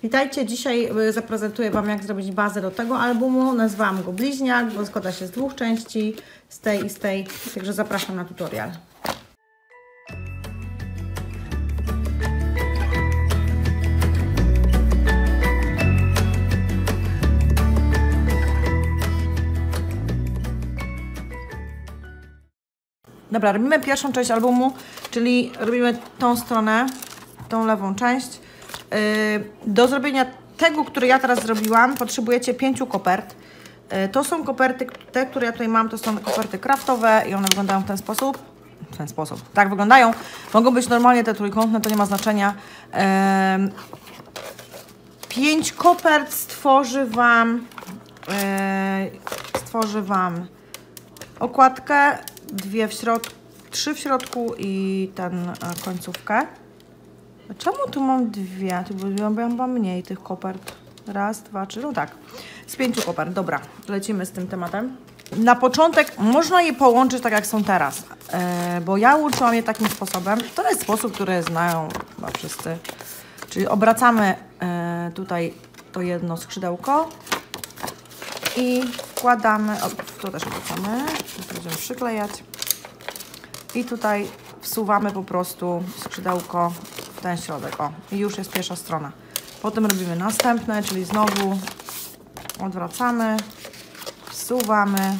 Witajcie, dzisiaj zaprezentuję Wam, jak zrobić bazę do tego albumu. Nazwałam go Bliźniak, bo składa się z dwóch części, z tej i z tej, także zapraszam na tutorial. Dobra, robimy pierwszą część albumu, czyli robimy tą stronę, tą lewą część. Do zrobienia tego, który ja teraz zrobiłam, potrzebujecie 5 kopert. To są koperty, te, które ja tutaj mam, to są koperty kraftowe i one wyglądają w ten sposób. W ten sposób. Tak wyglądają. Mogą być normalnie te trójkątne, to nie ma znaczenia. 5 kopert stworzy Wam okładkę, 2 w środku, 3 w środku i ten końcówkę. Czemu tu mam 2? Tu mam mniej tych kopert. 1, 2, 3, no tak. Z 5 kopert. Dobra, lecimy z tym tematem. Na początek można je połączyć tak, jak są teraz. Bo ja łączyłam je takim sposobem. To jest sposób, który znają chyba wszyscy. Czyli obracamy tutaj to jedno skrzydełko i wkładamy, to też obracamy, będziemy przyklejać i tutaj wsuwamy po prostu skrzydełko w ten środek. O, i już jest pierwsza strona. Potem robimy następne, czyli znowu odwracamy, wsuwamy,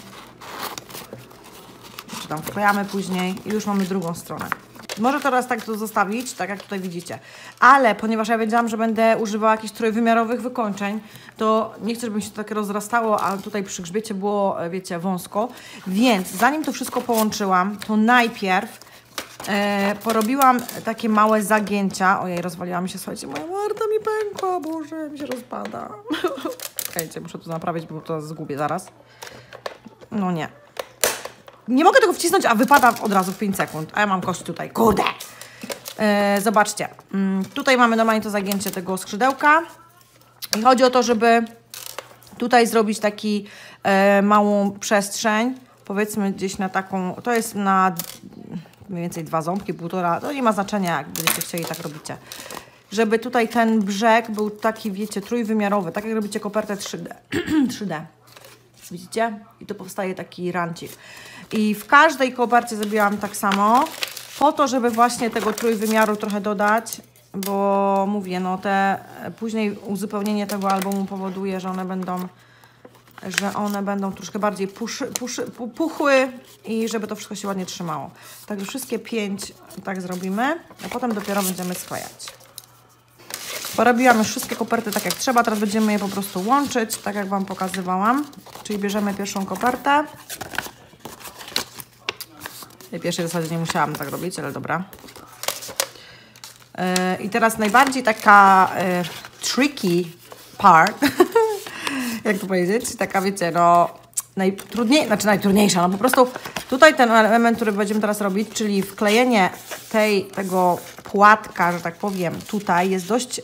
czy tam wklejamy później i już mamy drugą stronę. Może teraz tak to zostawić, tak jak tutaj widzicie. Ale ponieważ ja wiedziałam, że będę używała jakichś trójwymiarowych wykończeń, to nie chcę, żeby się to tak rozrastało, a tutaj przy grzbiecie było, wiecie, wąsko. Więc zanim to wszystko połączyłam, to najpierw porobiłam takie małe zagięcia. Ojej, rozwaliła mi się, słuchajcie, moja Marta mi pękła, Boże, mi się rozpada. Czekajcie, muszę to naprawić, bo to zgubię zaraz. No nie. Nie mogę tego wcisnąć, a wypada od razu w 5 sekund. A ja mam kość tutaj. Kurde! Zobaczcie. Tutaj mamy normalnie to zagięcie tego skrzydełka. I chodzi o to, żeby tutaj zrobić taki małą przestrzeń. Powiedzmy gdzieś na taką... To jest na mniej więcej 2 ząbki, 1,5. To nie ma znaczenia, jak będziecie chcieli, tak robicie. Żeby tutaj ten brzeg był taki, wiecie, trójwymiarowy. Tak jak robicie kopertę 3D. 3D. Widzicie? I to powstaje taki rancik. I w każdej kopercie zrobiłam tak samo, po to, żeby właśnie tego trójwymiaru trochę dodać, bo mówię, no później uzupełnienie tego albumu powoduje, że one będą troszkę bardziej puchły i żeby to wszystko się ładnie trzymało. Także wszystkie 5 tak zrobimy, a potem dopiero będziemy sklejać. Porobiłam już wszystkie koperty tak jak trzeba, teraz będziemy je po prostu łączyć, tak jak Wam pokazywałam. Czyli bierzemy pierwszą kopertę. Tej pierwszej w zasadzie nie musiałam tak robić, ale dobra. I teraz najbardziej taka tricky part, jak to powiedzieć, taka wiecie, no najtrudniejsza, no po prostu tutaj ten element, który będziemy teraz robić, czyli wklejenie tego płatka, że tak powiem, tutaj jest dość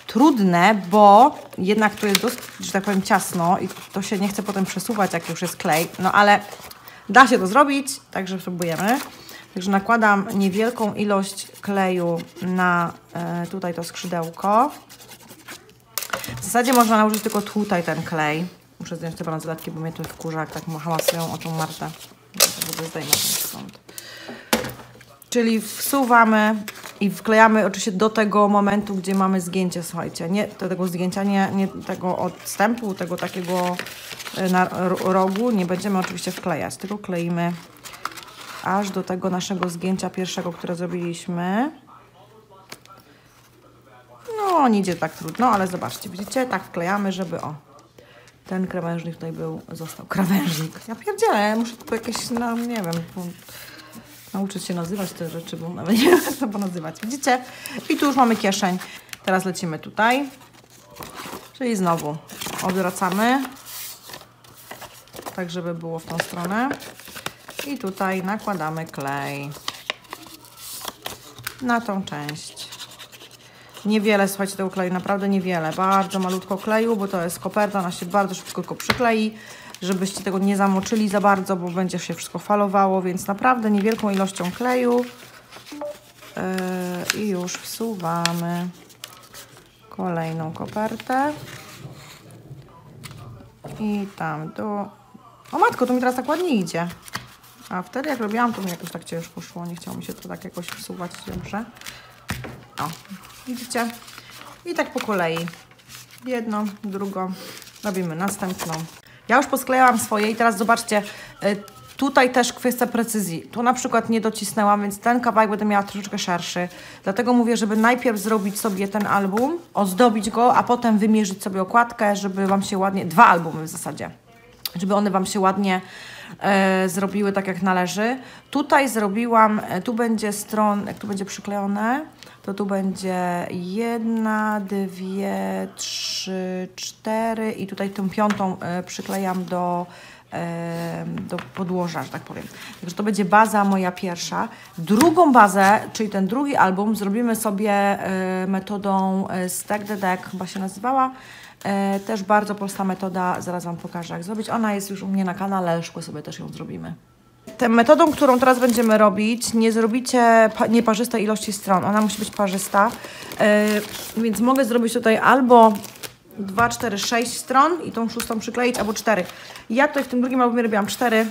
trudne, bo jednak tu jest dość, że tak powiem, ciasno i to się nie chce potem przesuwać, jak już jest klej, no ale da się to zrobić, także spróbujemy. Także nakładam niewielką ilość kleju na tutaj to skrzydełko. W zasadzie można nałożyć tylko tutaj ten klej. Muszę zdjąć te bransoletki, bo mnie tu wkurza, jak tak hałasują o tą Martę. W ogóle zdejmę ten stąd. Czyli wsuwamy i wklejamy oczywiście do tego momentu, gdzie mamy zgięcie, słuchajcie. Nie tego zgięcia, nie tego odstępu, tego takiego na rogu. Nie będziemy oczywiście wklejać, tylko kleimy aż do tego naszego zgięcia pierwszego, które zrobiliśmy. No, nie idzie tak trudno, ale zobaczcie, widzicie? Tak wklejamy, żeby ten krawężnik tutaj został. Krawężnik. Ja pierdzielę, muszę tu jakieś, no nie wiem, nauczyć się nazywać te rzeczy, bo nawet nie wiem, jak to nazywać. Widzicie? I tu już mamy kieszeń. Teraz lecimy tutaj. Czyli znowu odwracamy, tak żeby było w tą stronę. I tutaj nakładamy klej na tą część. Niewiele, słuchajcie, tego kleju, naprawdę niewiele. Bardzo malutko kleju, bo to jest koperta, ona się bardzo szybko przyklei, żebyście tego nie zamoczyli za bardzo, bo będzie się wszystko falowało, więc naprawdę niewielką ilością kleju i już wsuwamy kolejną kopertę i tam do... O matko, to mi teraz tak ładnie idzie. A wtedy jak robiłam, to mi jakoś tak ciężko szło. Nie chciało mi się to tak jakoś wsuwać dobrze. O, widzicie? I tak po kolei. Jedną, drugą. Robimy następną. Ja już posklejałam swoje i teraz zobaczcie, tutaj też kwestia precyzji. Tu na przykład nie docisnęłam, więc ten kawałek będę miała troszeczkę szerszy. Dlatego mówię, żeby najpierw zrobić sobie ten album, ozdobić go, a potem wymierzyć sobie okładkę, żeby Wam się ładnie... 2 albumy w zasadzie. Żeby one Wam się ładnie zrobiły tak jak należy. Tutaj zrobiłam, tu będzie stron, jak tu będzie przyklejone, to tu będzie 1, 2, 3, 4 i tutaj tą 5 przyklejam do podłoża, że tak powiem. Także to będzie baza moja pierwsza. Drugą bazę, czyli ten drugi album, zrobimy sobie metodą Stack the Deck, chyba się nazywała. Też bardzo prosta metoda, zaraz Wam pokażę jak zrobić. Ona jest już u mnie na kanale, ale szkło sobie też ją zrobimy. Tą metodą, którą teraz będziemy robić, nie zrobicie nieparzystej ilości stron. Ona musi być parzysta, więc mogę zrobić tutaj albo 2, 4, 6 stron i tą 6 przykleić, albo 4. Ja tutaj w tym drugim albumie robiłam 4,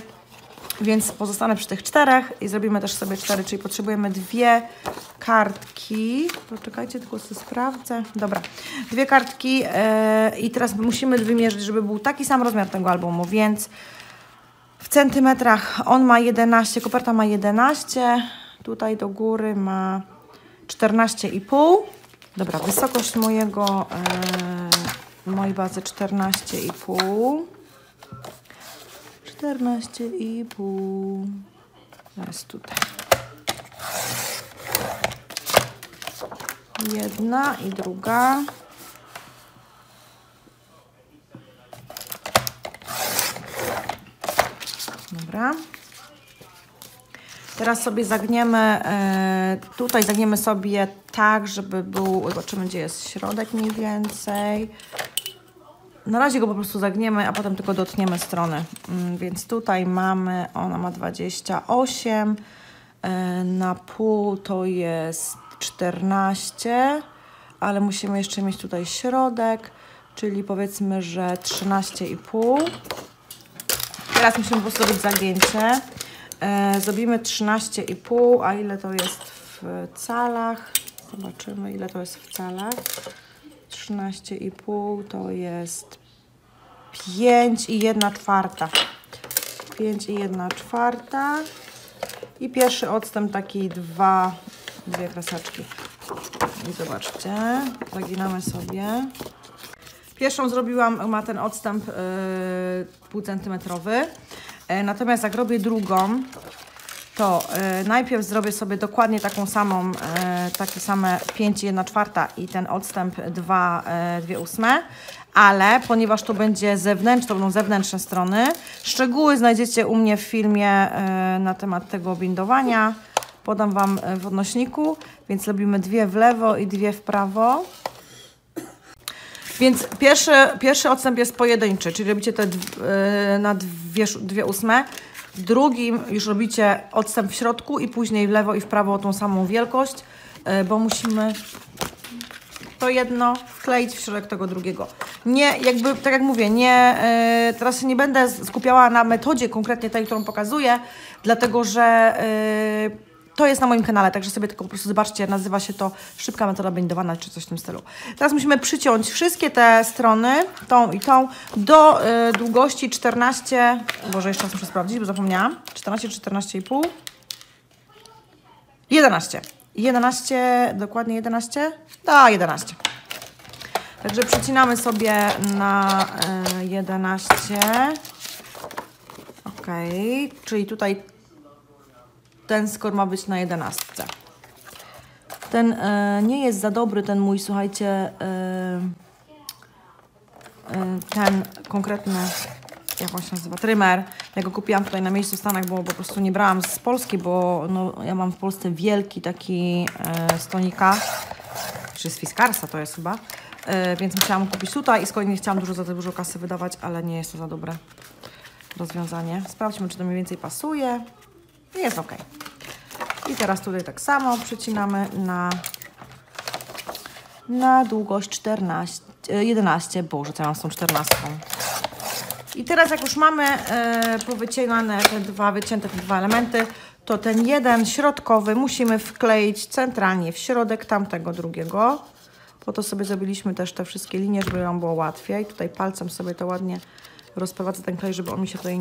więc pozostanę przy tych 4 i zrobimy też sobie 4, czyli potrzebujemy 2 kartki. Poczekajcie, tylko sobie sprawdzę. Dobra, 2 kartki i teraz musimy wymierzyć, żeby był taki sam rozmiar tego albumu, więc w centymetrach on ma 11, koperta ma 11, tutaj do góry ma 14,5. Dobra, wysokość mojej bazy 14,5. 14,5 jest tutaj. Jedna i druga. Dobra. Teraz sobie zagniemy, tutaj zagniemy sobie tak, żeby był, zobaczymy gdzie jest środek mniej więcej. Na razie go po prostu zagniemy, a potem tylko dotniemy strony. Więc tutaj mamy, ona ma 28, na pół to jest 14, ale musimy jeszcze mieć tutaj środek, czyli powiedzmy, że 13,5. Teraz musimy po prostu zrobić zagięcie. Zrobimy 13,5, a ile to jest w calach? Zobaczymy, ile to jest w calach. 13,5 to jest 5,1/4. 5,1/4. I pierwszy odstęp taki dwie kreseczki. I zobaczcie, zaginamy sobie. Pierwszą zrobiłam, ma ten odstęp półcentymetrowy. Natomiast jak robię drugą, to najpierw zrobię sobie dokładnie taką samą, takie same 5,1/4 i ten odstęp 2,8, ale ponieważ to będzie zewnętrzne, to będą zewnętrzne strony, szczegóły znajdziecie u mnie w filmie na temat tego bindowania. Podam Wam w odnośniku, więc robimy 2 w lewo i 2 w prawo. Więc pierwszy odstęp jest pojedynczy, czyli robicie te na 2,8. W drugim już robicie odstęp w środku i później w lewo i w prawo o tą samą wielkość, bo musimy to jedno wkleić w środek tego drugiego. Nie, jakby, tak jak mówię, teraz się nie będę skupiała na metodzie konkretnie tej, którą pokazuję, dlatego że to jest na moim kanale, także sobie tylko po prostu zobaczcie, nazywa się to szybka metoda bindowana, czy coś w tym stylu. Teraz musimy przyciąć wszystkie te strony, tą i tą, do długości 14, Boże, jeszcze raz muszę sprawdzić, bo zapomniałam, 14, 14,5, 11. 11, dokładnie 11? Da, 11. Także przycinamy sobie na 11. Ok, czyli tutaj ten skór ma być na 11. Ten nie jest za dobry, ten mój, słuchajcie, ten konkretny, jak on się nazywa, trymer. Ja go kupiłam tutaj na miejscu w Stanach, bo po prostu nie brałam z Polski, bo no, ja mam w Polsce wielki taki stonika, czy z Fiskarsa to jest chyba, więc musiałam kupić tutaj i z kolei nie chciałam za dużo kasy wydawać, ale nie jest to za dobre rozwiązanie. Sprawdźmy, czy to mniej więcej pasuje. Jest ok. I teraz tutaj tak samo przycinamy na długość 11. Boże, co ja mam z tą 14. I teraz jak już mamy powycinane wycięte te dwa elementy, to ten jeden środkowy musimy wkleić centralnie w środek tamtego drugiego. Po to sobie zrobiliśmy też te wszystkie linie, żeby nam było łatwiej. Tutaj palcem sobie to ładnie rozprowadzę ten klej, żeby on mi się tutaj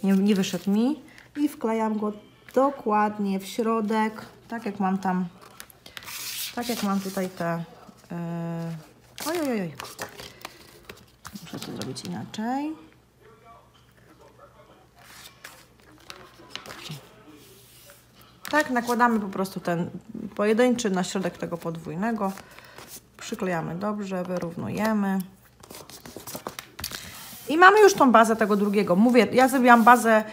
nie wyszedł mi. I wklejam go dokładnie w środek, tak jak mam tam, tak jak mam tutaj te... Ojojoj. Muszę to zrobić inaczej. Tak, nakładamy po prostu ten pojedynczy na środek tego podwójnego. Przyklejamy dobrze, wyrównujemy. I mamy już tą bazę tego drugiego. Mówię, ja zrobiłam bazę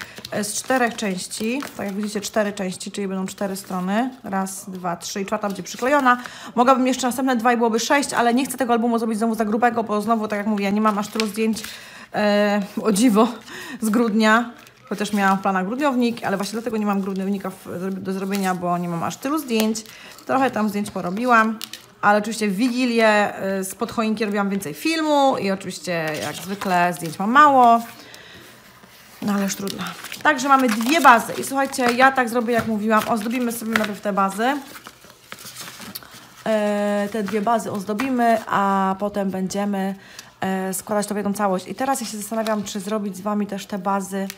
z 4 części. Tak jak widzicie, 4 części, czyli będą 4 strony. Raz, 2, 3 i 4 będzie przyklejona. Mogłabym jeszcze następne 2 i byłoby 6, ale nie chcę tego albumu zrobić znowu za grubego, bo znowu, tak jak mówię, ja nie mam aż tylu zdjęć, o dziwo, z grudnia. Chociaż miałam w planach grudniownik, ale właśnie dlatego nie mam grudniownika do zrobienia, bo nie mam aż tylu zdjęć. Trochę tam zdjęć porobiłam, ale oczywiście w Wigilię spod choinki robiłam więcej filmu i oczywiście jak zwykle zdjęć mam mało. No ale już trudno. Także mamy 2 bazy i słuchajcie, ja tak zrobię jak mówiłam, ozdobimy sobie najpierw te bazy. Te 2 bazy ozdobimy, a potem będziemy składać to w jedną całość. I teraz ja się zastanawiam, czy zrobić z Wami też te bazy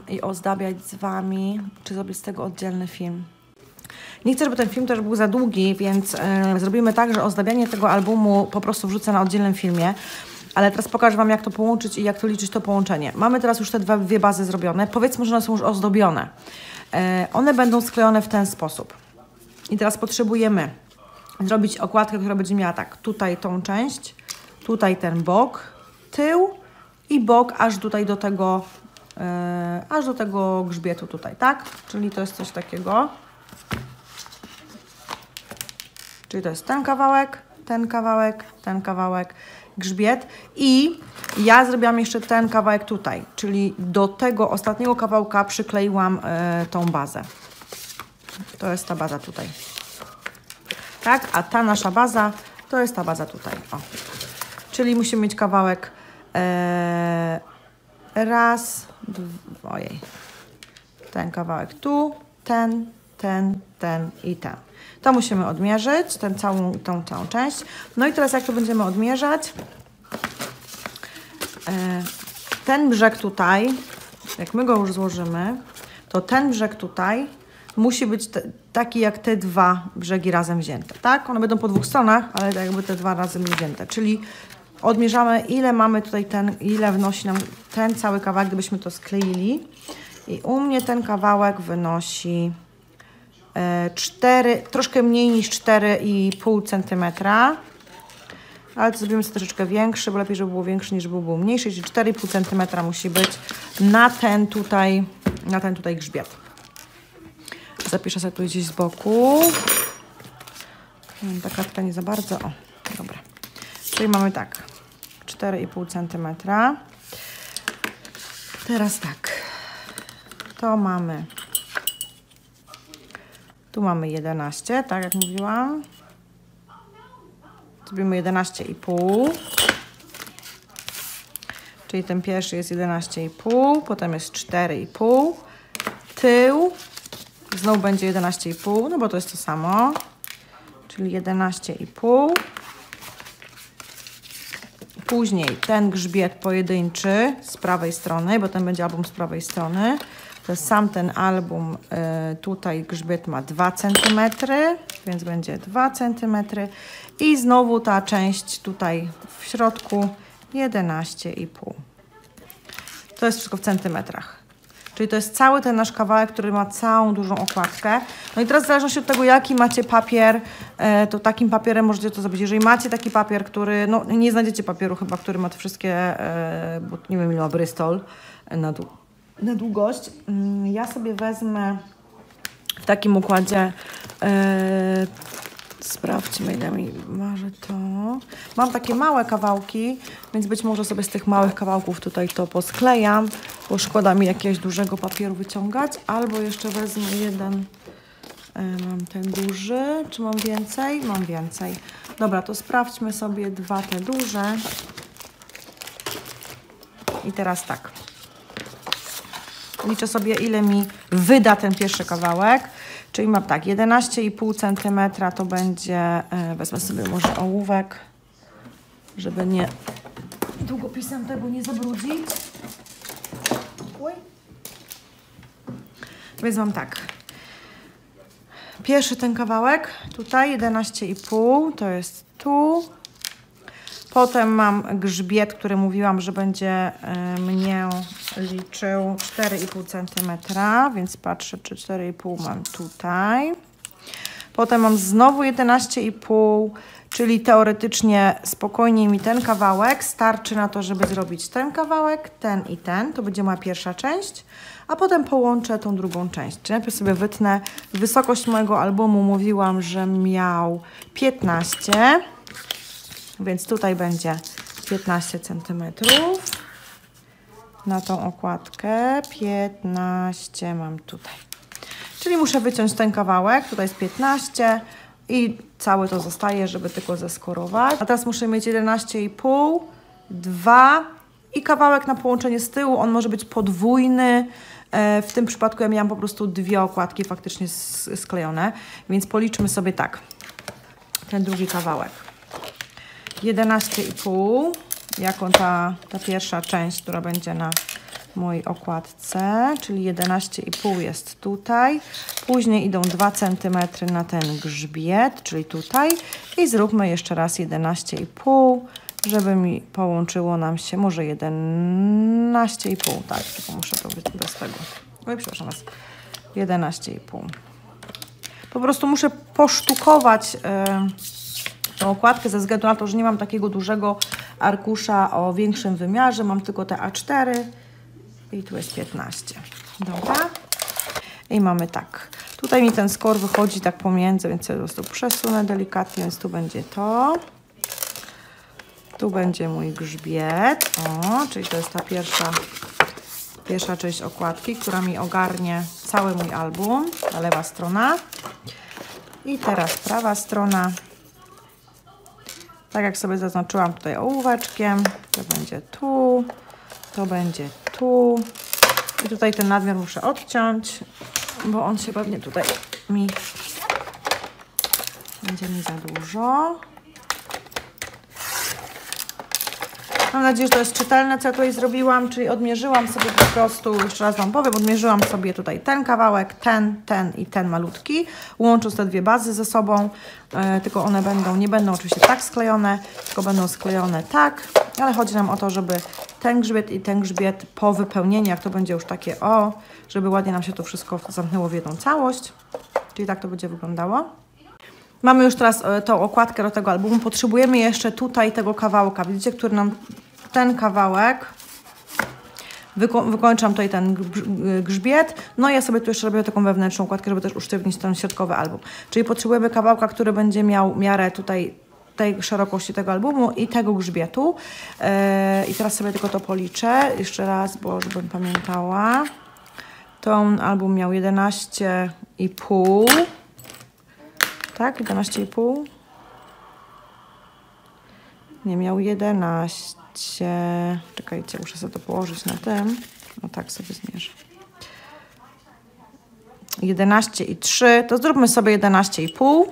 i ozdabiać z Wami, czy zrobić z tego oddzielny film. Nie chcę, żeby ten film też był za długi, więc zrobimy tak, że ozdabianie tego albumu po prostu wrzucę na oddzielnym filmie. Ale teraz pokażę Wam, jak to połączyć i jak to liczyć to połączenie. Mamy teraz już te 2 bazy zrobione. Powiedzmy, że one są już ozdobione. One będą sklejone w ten sposób. I teraz potrzebujemy zrobić okładkę, która będzie miała tak, tutaj tą część, tutaj ten bok, tył i bok aż tutaj do tego, grzbietu tutaj, tak? Czyli to jest coś takiego. Czyli to jest ten kawałek, ten kawałek, ten kawałek, grzbiet. I ja zrobiłam jeszcze ten kawałek tutaj, czyli do tego ostatniego kawałka przykleiłam tą bazę. To jest ta baza tutaj. Tak, a ta nasza baza to jest ta baza tutaj. O. Czyli musimy mieć kawałek raz, ojej, ten kawałek tu, ten i ten. To musimy odmierzyć, tą całą część. No i teraz jak to będziemy odmierzać? Ten brzeg tutaj, jak my go już złożymy, to ten brzeg tutaj musi być taki jak te 2 brzegi razem wzięte, tak? One będą po 2 stronach, ale jakby te 2 razem wzięte, czyli odmierzamy, ile mamy tutaj ile wnosi nam ten cały kawałek, gdybyśmy to skleili. I u mnie ten kawałek wynosi 4, troszkę mniej niż 4,5 cm. Ale to zrobimy sobie troszeczkę większy, bo lepiej, żeby było większy niż żeby był mniejszy, czyli 4,5 cm musi być na ten tutaj grzbiet. Zapiszę sobie tu gdzieś z boku. Ta kartka nie za bardzo. O, dobra. Czyli mamy tak, 4,5 cm. Teraz tak, to mamy, tu mamy 11, tak jak mówiłam. Zrobimy 11,5. Czyli ten pierwszy jest 11,5, potem jest 4,5. Tył znowu będzie 11,5, no bo to jest to samo. Czyli 11,5. Później ten grzbiet pojedynczy z prawej strony, bo ten będzie album z prawej strony. To jest sam ten album, tutaj grzbiet ma 2 cm, więc będzie 2 cm. I znowu ta część tutaj w środku 11,5. To jest wszystko w centymetrach. Czyli to jest cały ten nasz kawałek, który ma całą dużą okładkę. No i teraz w zależności od tego, jaki macie papier, to takim papierem możecie to zrobić. Jeżeli macie taki papier, który, no nie znajdziecie papieru chyba, który ma te wszystkie, bo nie wiem ile ma Bristol na długość. Ja sobie wezmę w takim układzie, sprawdźmy ile mi waży to. Mam takie małe kawałki, więc być może sobie z tych małych kawałków tutaj to posklejam, bo szkoda mi jakiegoś dużego papieru wyciągać. Albo jeszcze wezmę jeden Mam ten duży, czy mam więcej? Mam więcej. Dobra, to sprawdźmy sobie dwa te duże. I teraz tak. Liczę sobie, ile mi wyda ten pierwszy kawałek. Czyli mam tak, 11,5 cm to będzie, wezmę sobie może ołówek, żeby nie długopisem tego nie zabrudzić. Oj. Więc mam tak. Pierwszy ten kawałek, tutaj 11,5, to jest tu. Potem mam grzbiet, który mówiłam, że będzie mnie liczył 4,5 cm, więc patrzę, czy 4,5 mam tutaj. Potem mam znowu 11,5, czyli teoretycznie spokojnie mi ten kawałek starczy na to, żeby zrobić ten kawałek, ten i ten. To będzie moja pierwsza część, a potem połączę tą drugą część. Czyli najpierw sobie wytnę wysokość mojego albumu. Mówiłam, że miał 15, więc tutaj będzie 15 cm. Na tą okładkę 15 mam tutaj. Czyli muszę wyciąć ten kawałek, tutaj jest 15 i całe to zostaje, żeby tylko zeskorować. A teraz muszę mieć 11,5, 2 i kawałek na połączenie z tyłu. On może być podwójny. W tym przypadku ja miałam po prostu dwie okładki faktycznie sklejone, więc policzmy sobie tak. Ten drugi kawałek. 11,5 jako ta pierwsza część, która będzie na mojej okładce, czyli 11,5 jest tutaj. Później idą 2 cm na ten grzbiet, czyli tutaj. I zróbmy jeszcze raz 11,5, żeby mi połączyło nam się może 11,5. Tak, tylko muszę to być bez tego. Oj, przepraszam was. 11,5. Po prostu muszę posztukować tą okładkę ze względu na to, że nie mam takiego dużego arkusza o większym wymiarze. Mam tylko te A4 i tu jest 15. Dobra. I mamy tak. Tutaj mi ten skor wychodzi tak pomiędzy, więc sobie po prostu przesunę delikatnie, więc tu będzie to. Tu będzie mój grzbiet. O, czyli to jest ta pierwsza część okładki, która mi ogarnie cały mój album. Ta lewa strona. I teraz prawa strona. Tak jak sobie zaznaczyłam tutaj ołóweczkiem, to będzie tu, to będzie tu. I tutaj ten nadmiar muszę odciąć, bo on się pewnie tutaj będzie mi za dużo. Mam nadzieję, że to jest czytelne, co ja tutaj zrobiłam, czyli odmierzyłam sobie po prostu, jeszcze raz Wam powiem, odmierzyłam sobie tutaj ten kawałek, ten i ten malutki, łącząc te dwie bazy ze sobą, tylko one nie będą oczywiście tak sklejone, tylko będą sklejone tak, ale chodzi nam o to, żeby ten grzbiet i ten grzbiet po wypełnieniu, jak to będzie już takie żeby ładnie nam się to wszystko zamknęło w jedną całość, czyli tak to będzie wyglądało. Mamy już teraz tą okładkę do tego albumu. Potrzebujemy jeszcze tutaj tego kawałka. Widzicie, który nam ten kawałek wykończam tutaj ten grzbiet. No i ja sobie tu jeszcze robię taką wewnętrzną okładkę, żeby też usztywnić ten środkowy album. Czyli potrzebujemy kawałka, który będzie miał miarę tutaj tej szerokości tego albumu i tego grzbietu. I teraz sobie tylko to policzę. Jeszcze raz, bo żebym pamiętała. Ten album miał 11,5. Tak, 11,5. Nie, miał 11. Czekajcie, muszę sobie to położyć na tym. No tak sobie zmierzę. 11,3. To zróbmy sobie 11,5.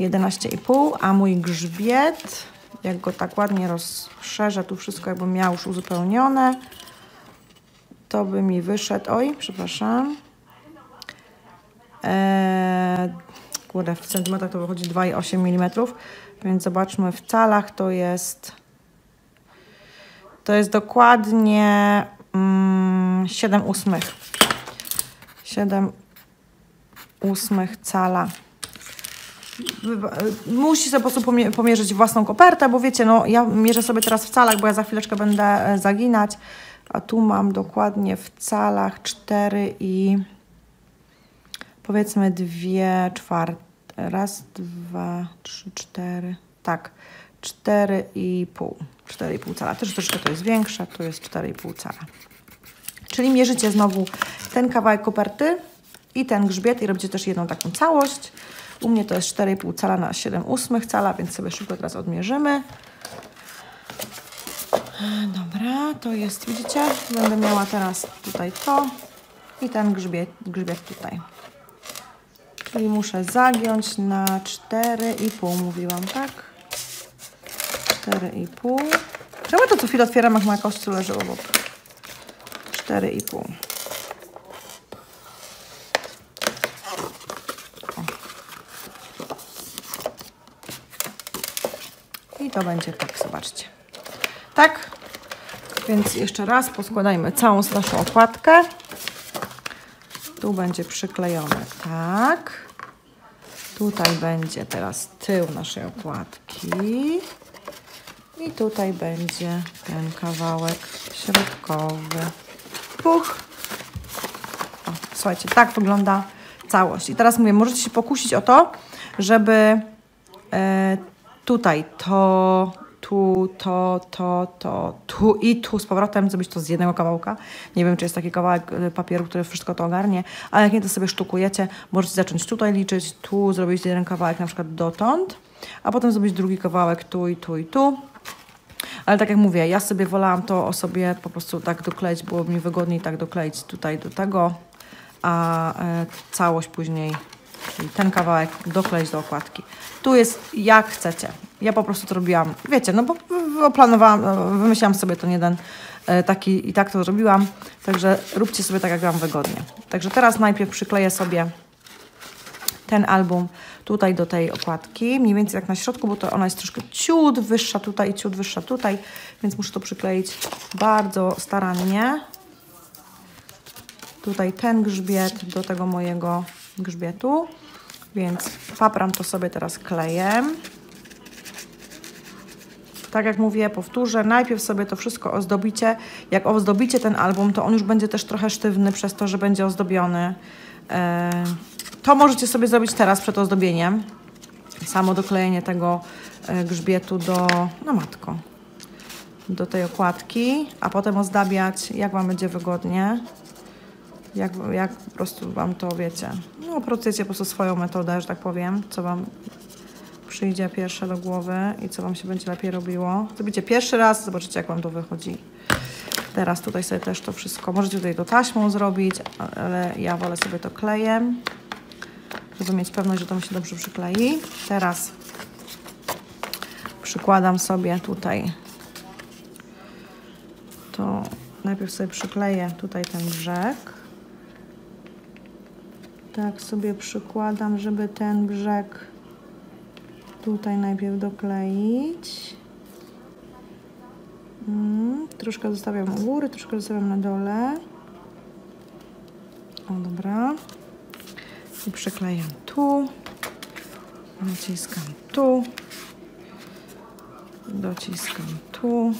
11,5, a mój grzbiet, jak go tak ładnie rozszerzę, tu wszystko jakbym miał już uzupełnione, to by mi wyszedł, oj, przepraszam, kurde, w centymetrach to wychodzi 2,8 mm, więc zobaczmy, w calach to jest dokładnie 7/8. 7/8 cala. Musi sobie po prostu pomierzyć własną kopertę, bo wiecie, no ja mierzę sobie teraz w calach, bo ja za chwileczkę będę zaginać, a tu mam dokładnie w calach 4 i powiedzmy 2/4. Raz, 2, 3, 4. Tak, 4,5. 4,5 cala. Też troszkę to jest większe, to jest 4,5 cala. Czyli mierzycie znowu ten kawałek koperty i ten grzbiet i robicie też jedną taką całość. U mnie to jest 4,5 cala na 7/8 cala, więc sobie szybko teraz odmierzymy. Dobra, to jest, widzicie? Będę miała teraz tutaj to i ten grzbiet tutaj. Czyli muszę zagiąć na 4,5, mówiłam, tak? 4,5. Czemu to co chwilę otwieram, jak moja kość leży obok? 4,5. I to będzie tak, zobaczcie. Tak, więc jeszcze raz poskładajmy całą naszą okładkę. Tu będzie przyklejone tak. Tutaj będzie teraz tył naszej okładki. I tutaj będzie ten kawałek środkowy. Puch. O, słuchajcie, tak wygląda całość. I teraz mówię, możecie się pokusić o to, żeby tutaj to, tu i tu z powrotem zrobić to z jednego kawałka. Nie wiem, czy jest taki kawałek papieru, który wszystko to ogarnie, ale jak nie, to sobie sztukujecie. Możecie zacząć tutaj liczyć, tu zrobić jeden kawałek na przykład dotąd, a potem zrobić drugi kawałek tu i tu i tu. Ale tak jak mówię, ja sobie wolałam to sobie po prostu tak dokleić, było mi wygodniej tak dokleić tutaj do tego, a całość później, czyli ten kawałek dokleić do okładki. Tu jest jak chcecie. Ja po prostu to robiłam, wiecie, no bo oplanowałam, wymyślałam sobie ten jeden taki i tak to zrobiłam. Także róbcie sobie tak, jak wam wygodnie. Także teraz najpierw przykleję sobie ten album tutaj do tej okładki, mniej więcej jak na środku, bo to ona jest troszkę ciut wyższa tutaj i ciut wyższa tutaj, więc muszę to przykleić bardzo starannie. Tutaj ten grzbiet do tego mojego grzbietu, więc papram to sobie teraz klejem. Tak jak mówię, powtórzę, najpierw sobie to wszystko ozdobicie. Jak ozdobicie ten album, to on już będzie też trochę sztywny przez to, że będzie ozdobiony. To możecie sobie zrobić teraz przed ozdobieniem. Samo doklejenie tego grzbietu do tej okładki, a potem ozdabiać, jak wam będzie wygodnie. Jak po prostu wam to, wiecie, no pracujecie po prostu swoją metodę, że tak powiem, co wam przyjdzie pierwsze do głowy i co wam się będzie lepiej robiło. Zrobicie pierwszy raz, zobaczycie, jak wam to wychodzi. Teraz tutaj sobie też to wszystko, możecie tutaj to taśmą zrobić, ale ja wolę sobie to klejem, żeby mieć pewność, że to mi się dobrze przyklei. Teraz przykładam sobie tutaj to, najpierw sobie przykleję tutaj ten brzeg. Tak sobie przykładam, żeby ten brzeg tutaj najpierw dokleić. Troszkę zostawiam u góry, troszkę zostawiam na dole. O, dobra. I przyklejam tu. Naciskam tu. Dociskam tu.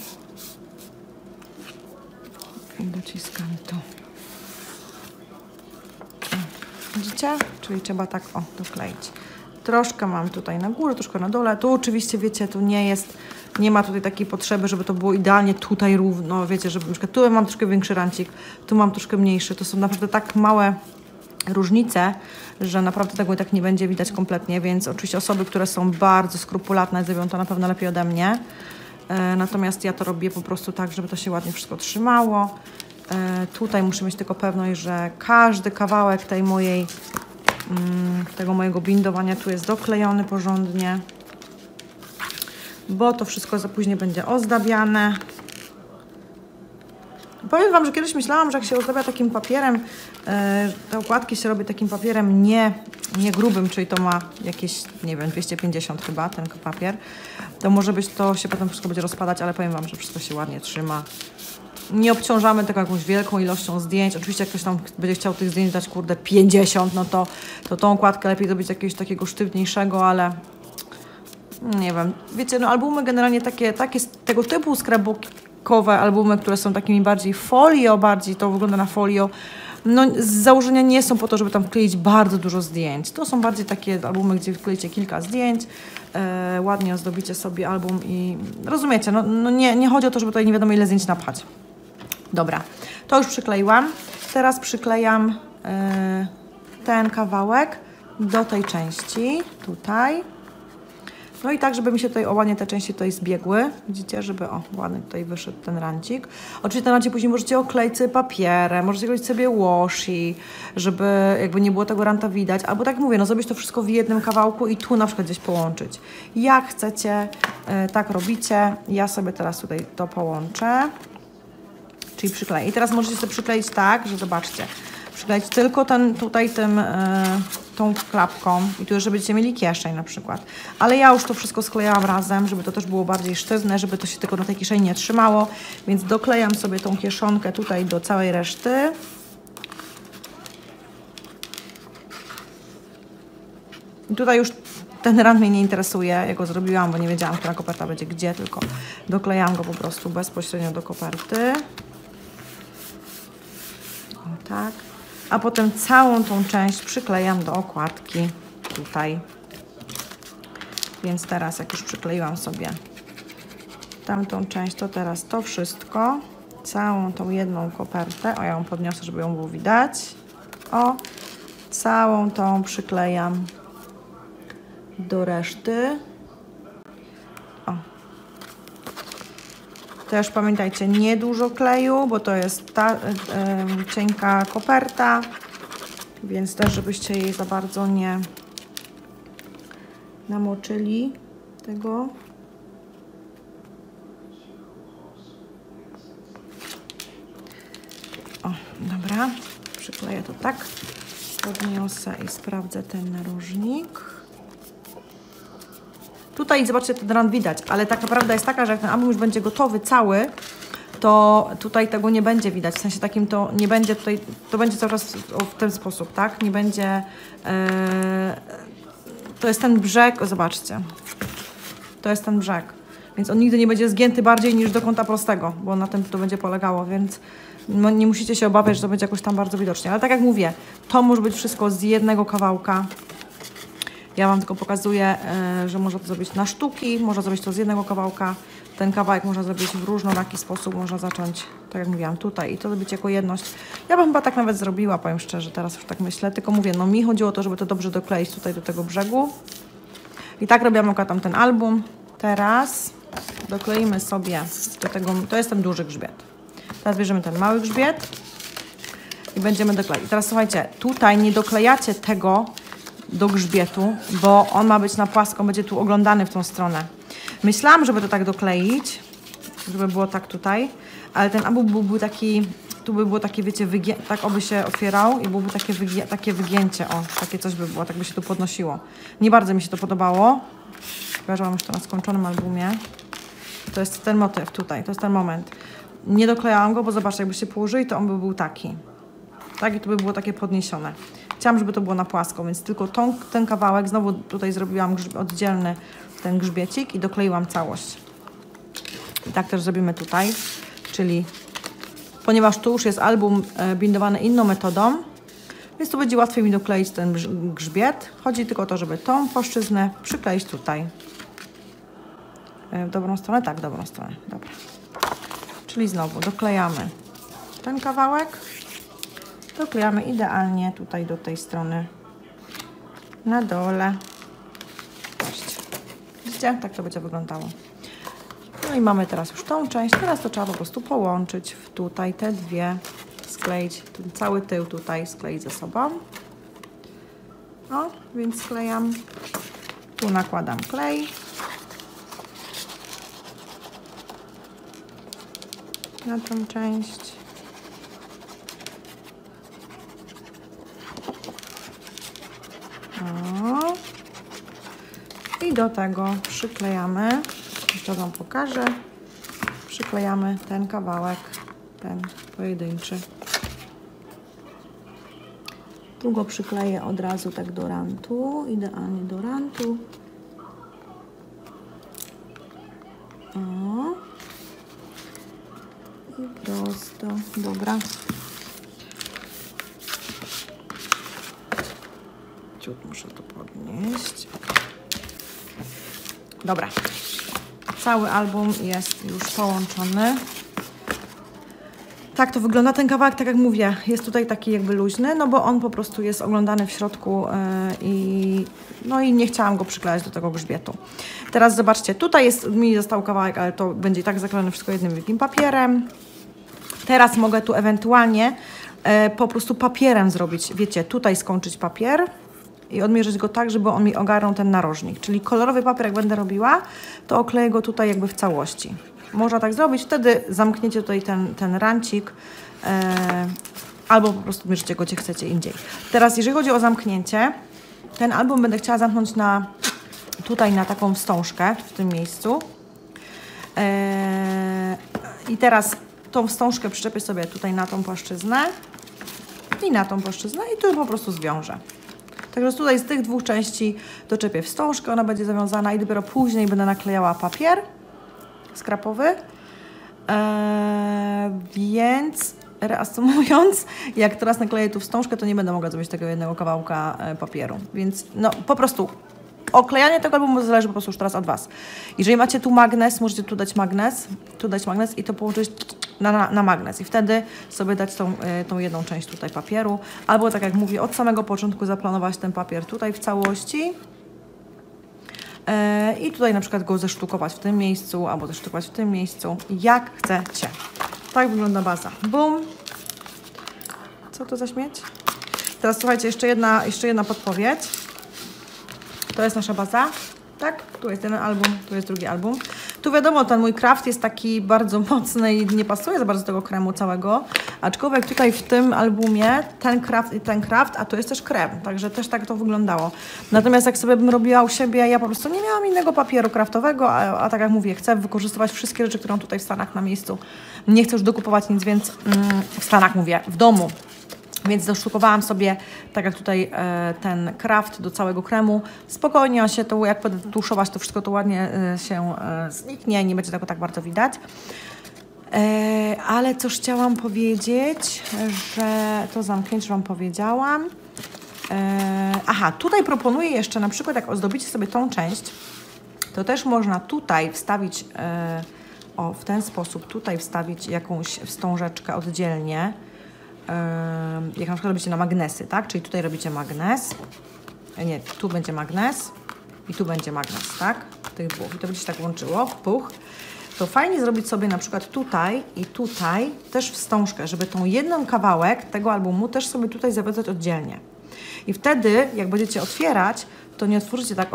I dociskam tu. Widzicie? Czyli trzeba tak, o, dokleić. Troszkę mam tutaj na górę, troszkę na dole. Tu oczywiście, wiecie, tu nie ma tutaj takiej potrzeby, żeby to było idealnie tutaj równo. Wiecie, żeby na przykład tu mam troszkę większy rancik, tu mam troszkę mniejszy. To są naprawdę tak małe różnice, że naprawdę tego i tak nie będzie widać kompletnie, więc oczywiście osoby, które są bardzo skrupulatne, zrobią to na pewno lepiej ode mnie. Natomiast ja to robię po prostu tak, żeby to się ładnie wszystko trzymało. Tutaj muszę mieć tylko pewność, że każdy kawałek tego mojego bindowania tu jest doklejony porządnie, bo to wszystko za później będzie ozdabiane. Powiem wam, że kiedyś myślałam, że jak się ozdabia takim papierem, te okładki się robi takim papierem nie grubym, czyli to ma jakieś, nie wiem, 250 chyba, ten papier, to może być, to się potem wszystko będzie rozpadać, ale powiem wam, że wszystko się ładnie trzyma. Nie obciążamy tego jakąś wielką ilością zdjęć. Oczywiście jak ktoś tam będzie chciał tych zdjęć dać, kurde, 50, no to tą okładkę lepiej zrobić jakiegoś takiego sztywniejszego, ale nie wiem. Wiecie, no albumy generalnie takie tego typu scrapbookowe albumy, które są takimi bardziej folio, bardziej to wygląda na folio, no z założenia nie są po to, żeby tam wkleić bardzo dużo zdjęć. To są bardziej takie albumy, gdzie wkleicie kilka zdjęć, ładnie ozdobicie sobie album i rozumiecie, no nie chodzi o to, żeby tutaj nie wiadomo ile zdjęć napchać. Dobra, to już przykleiłam. Teraz przyklejam ten kawałek do tej części, tutaj. No i tak, żeby mi się tutaj ładnie te części tutaj zbiegły. Widzicie, żeby ładnie tutaj wyszedł ten rancik. Oczywiście ten rancik później możecie okleić sobie papierem, możecie robić sobie washi, żeby jakby nie było tego ranta widać. Albo tak mówię, no zrobić to wszystko w jednym kawałku i tu na przykład gdzieś połączyć. Jak chcecie, tak robicie. Ja sobie teraz tutaj to połączę. Czyli przykleję. I teraz możecie sobie przykleić tak, że zobaczcie. Przykleić tylko tą klapką i tu jeszcze będziecie mieli kieszeń na przykład. Ale ja już to wszystko sklejałam razem, żeby to też było bardziej sztywne, żeby to się tylko na tej kieszeni nie trzymało. Więc doklejam sobie tą kieszonkę tutaj do całej reszty. I tutaj już ten rant mnie nie interesuje. Ja go zrobiłam, bo nie wiedziałam, która koperta będzie gdzie, tylko doklejam go po prostu bezpośrednio do koperty. O, tak. A potem całą tą część przyklejam do okładki tutaj. Więc teraz jak już przykleiłam sobie tamtą część, to teraz to wszystko, całą tą jedną kopertę, o ja ją podniosę, żeby ją było widać, o, całą tą przyklejam do reszty. O. Też pamiętajcie, nie dużo kleju, bo to jest ta cienka koperta, więc też żebyście jej za bardzo nie namoczyli tego. O, dobra, przykleję to tak, podniosę i sprawdzę ten narożnik. Tutaj zobaczcie, ten rant widać, ale tak naprawdę jest taka, że jak ten album już będzie gotowy cały, to tutaj tego nie będzie widać, w sensie takim to nie będzie tutaj, to będzie cały czas w ten sposób, tak? Nie będzie, to jest ten brzeg, zobaczcie, to jest ten brzeg, więc on nigdy nie będzie zgięty bardziej niż do kąta prostego, bo na tym to będzie polegało, więc no, nie musicie się obawiać, że to będzie jakoś tam bardzo widocznie, ale tak jak mówię, to może być wszystko z jednego kawałka. Ja Wam tylko pokazuję, że można to zrobić na sztuki, można zrobić to z jednego kawałka. Ten kawałek można zrobić w różnoraki sposób, można zacząć, tak jak mówiłam, tutaj i to zrobić jako jedność. Ja bym chyba tak nawet zrobiła, powiem szczerze, teraz już tak myślę, tylko mówię, no mi chodziło o to, żeby to dobrze dokleić tutaj do tego brzegu. I tak robiłam tam ten album. Teraz dokleimy sobie do tego, to jest ten duży grzbiet. Teraz bierzemy ten mały grzbiet i będziemy dokleić. I teraz słuchajcie, tutaj nie doklejacie tego do grzbietu, bo on ma być na płasko, będzie tu oglądany w tą stronę. Myślałam, żeby to tak dokleić, żeby było tak tutaj, ale ten album byłby taki, tu by było takie, wiecie, tak oby się otwierał i byłoby takie wygięcie, o, takie coś by było, tak by się tu podnosiło. Nie bardzo mi się to podobało, chyba że mam już to na skończonym albumie. To jest ten motyw tutaj, to jest ten moment. Nie doklejałam go, bo zobaczcie, jakbyście położyli, to on by był taki. Tak, i to by było takie podniesione. Chciałam, żeby to było na płasko, więc tylko ten kawałek, znowu tutaj zrobiłam oddzielny ten grzbiecik i dokleiłam całość. I tak też zrobimy tutaj, czyli ponieważ tu już jest album bindowany inną metodą, więc tu będzie łatwiej mi dokleić ten grzbiet. Chodzi tylko o to, żeby tą płaszczyznę przykleić tutaj. W dobrą stronę? Tak, w dobrą stronę. Dobra. Czyli znowu doklejamy ten kawałek. Doklejamy idealnie tutaj do tej strony na dole. Zobaczcie. Widzicie? Tak to będzie wyglądało. No i mamy teraz już tą część. Teraz to trzeba po prostu połączyć tutaj te dwie, skleić ten cały tył tutaj, skleić ze sobą. O, więc sklejam. Tu nakładam klej. Na tą część. O. I do tego przyklejamy, jeszcze Wam pokażę, przyklejamy ten kawałek, ten pojedynczy. Tu go przykleję od razu tak do rantu, idealnie do rantu. O. I prosto, dobra. Ciut muszę to podnieść. Dobra. Cały album jest już połączony. Tak to wygląda. Ten kawałek, tak jak mówię, jest tutaj taki jakby luźny, no bo on po prostu jest oglądany w środku i nie chciałam go przyklejać do tego grzbietu. Teraz zobaczcie, tutaj mi został kawałek, ale to będzie i tak zaklejone wszystko jednym wielkim papierem. Teraz mogę tu ewentualnie po prostu papierem zrobić, wiecie, tutaj skończyć papier i odmierzyć go tak, żeby on mi ogarnął ten narożnik. Czyli kolorowy papier, jak będę robiła, to okleję go tutaj jakby w całości. Można tak zrobić, wtedy zamkniecie tutaj ten rancik albo po prostu mierzycie go gdzie chcecie indziej. Teraz jeżeli chodzi o zamknięcie, ten album będę chciała zamknąć tutaj na taką wstążkę w tym miejscu. I teraz tą wstążkę przyczepię sobie tutaj na tą płaszczyznę i na tą płaszczyznę i tu po prostu zwiążę. Także tutaj z tych dwóch części doczepię wstążkę, ona będzie zawiązana i dopiero później będę naklejała papier skrapowy. Więc reasumując, jak teraz nakleję tu wstążkę, to nie będę mogła zrobić tego jednego kawałka papieru. Więc no po prostu oklejanie tego albumu zależy po prostu już teraz od Was. Jeżeli macie tu magnes, możecie tu dać magnes i to połączyć na magnes i wtedy sobie dać tą jedną część tutaj papieru, albo tak jak mówię, od samego początku zaplanować ten papier tutaj w całości i tutaj na przykład go zesztukować w tym miejscu, albo zesztukować w tym miejscu, jak chcecie. Tak wygląda baza. Bum! Co to za śmieć? Teraz słuchajcie, jeszcze jedna podpowiedź. To jest nasza baza, tak? Tu jest jeden album, tu jest drugi album. Tu wiadomo, ten mój kraft jest taki bardzo mocny i nie pasuje za bardzo do tego kremu całego, aczkolwiek tutaj w tym albumie ten kraft i ten kraft, a to jest też krem, także też tak to wyglądało. Natomiast jak sobie bym robiła u siebie, ja po prostu nie miałam innego papieru kraftowego, a tak jak mówię, chcę wykorzystywać wszystkie rzeczy, które mam tutaj w Stanach na miejscu. Nie chcę już dokupować nic, więc w Stanach mówię, w domu. Więc doszukowałam sobie, tak jak tutaj ten kraft do całego kremu. Spokojnie on się to, jak będę tuszować, to wszystko to ładnie się zniknie, nie będzie tego tak bardzo widać. Ale coś chciałam powiedzieć, że to zamknięcie Wam powiedziałam. Aha, tutaj proponuję jeszcze na przykład, jak ozdobicie sobie tą część, to też można tutaj wstawić, w ten sposób, tutaj wstawić jakąś wstążeczkę oddzielnie. Jak na przykład robicie na magnesy, tak? Czyli tutaj robicie magnes, nie, tu będzie magnes i tu będzie magnes, tak? Tych dwóch. I to będzie się tak łączyło w puch. To fajnie zrobić sobie na przykład tutaj i tutaj też wstążkę, żeby tą jeden kawałek tego albumu też sobie tutaj zawiązać oddzielnie. I wtedy, jak będziecie otwierać, to nie otworzycie tak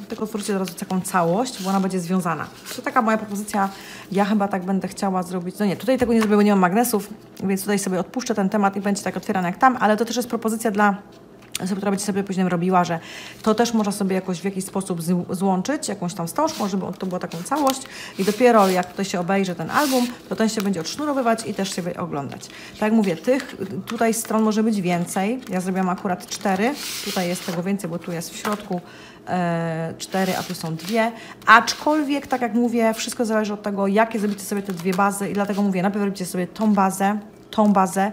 tylko otworzycie od razu taką całość, bo ona będzie związana. To taka moja propozycja. Ja chyba tak będę chciała zrobić. No nie, tutaj tego nie zrobię, bo nie mam magnesów, więc tutaj sobie odpuszczę ten temat i będzie tak otwierane jak tam, ale to też jest propozycja dla osoby, która będzie sobie później robiła, że to też można sobie jakoś w jakiś sposób złączyć, jakąś tam wstążką, żeby to była taką całość i dopiero jak tutaj się obejrzy ten album, to ten się będzie odsznurowywać i też się będzie oglądać. Tak jak mówię, tych tutaj stron może być więcej. Ja zrobiłam akurat 4. Tutaj jest tego więcej, bo tu jest w środku 4, a tu są 2. Aczkolwiek, tak jak mówię, wszystko zależy od tego, jakie zrobicie sobie te dwie bazy i dlatego mówię, najpierw robicie sobie tą bazę,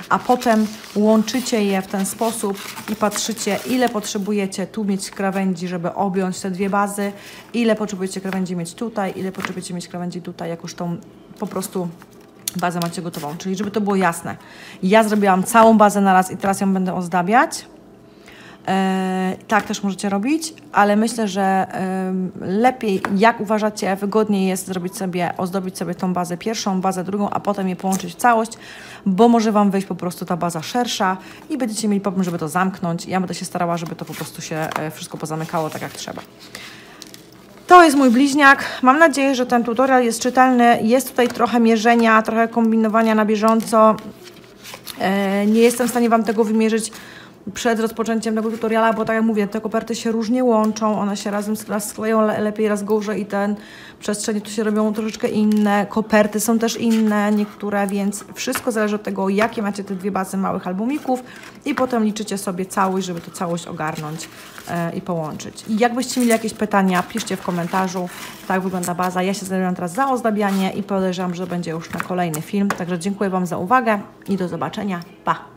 a potem łączycie je w ten sposób i patrzycie, ile potrzebujecie tu mieć krawędzi, żeby objąć te dwie bazy, ile potrzebujecie krawędzi mieć tutaj, ile potrzebujecie mieć krawędzi tutaj, jak już tą po prostu bazę macie gotową. Czyli żeby to było jasne. Ja zrobiłam całą bazę na raz i teraz ją będę ozdabiać. Tak też możecie robić, ale myślę, że lepiej, jak uważacie, wygodniej jest ozdobić sobie tą bazę pierwszą, bazę drugą, a potem je połączyć w całość, bo może Wam wyjść po prostu ta baza szersza i będziecie mieli problem, żeby to zamknąć. Ja będę się starała, żeby to po prostu się wszystko pozamykało tak jak trzeba. To jest mój bliźniak. Mam nadzieję, że ten tutorial jest czytelny. Jest tutaj trochę mierzenia, trochę kombinowania na bieżąco. Nie jestem w stanie Wam tego wymierzyć przed rozpoczęciem tego tutoriala, bo tak jak mówię, te koperty się różnie łączą, one się raz skleją lepiej, raz gorzej i przestrzenie tu się robią troszeczkę inne, koperty są też inne niektóre, więc wszystko zależy od tego, jakie macie te dwie bazy małych albumików i potem liczycie sobie całość, żeby to całość ogarnąć i połączyć. I jakbyście mieli jakieś pytania, piszcie w komentarzu. Tak wygląda baza. Ja się zabieram teraz za ozdabianie i podejrzewam, że będzie już na kolejny film. Także dziękuję Wam za uwagę i do zobaczenia. Pa!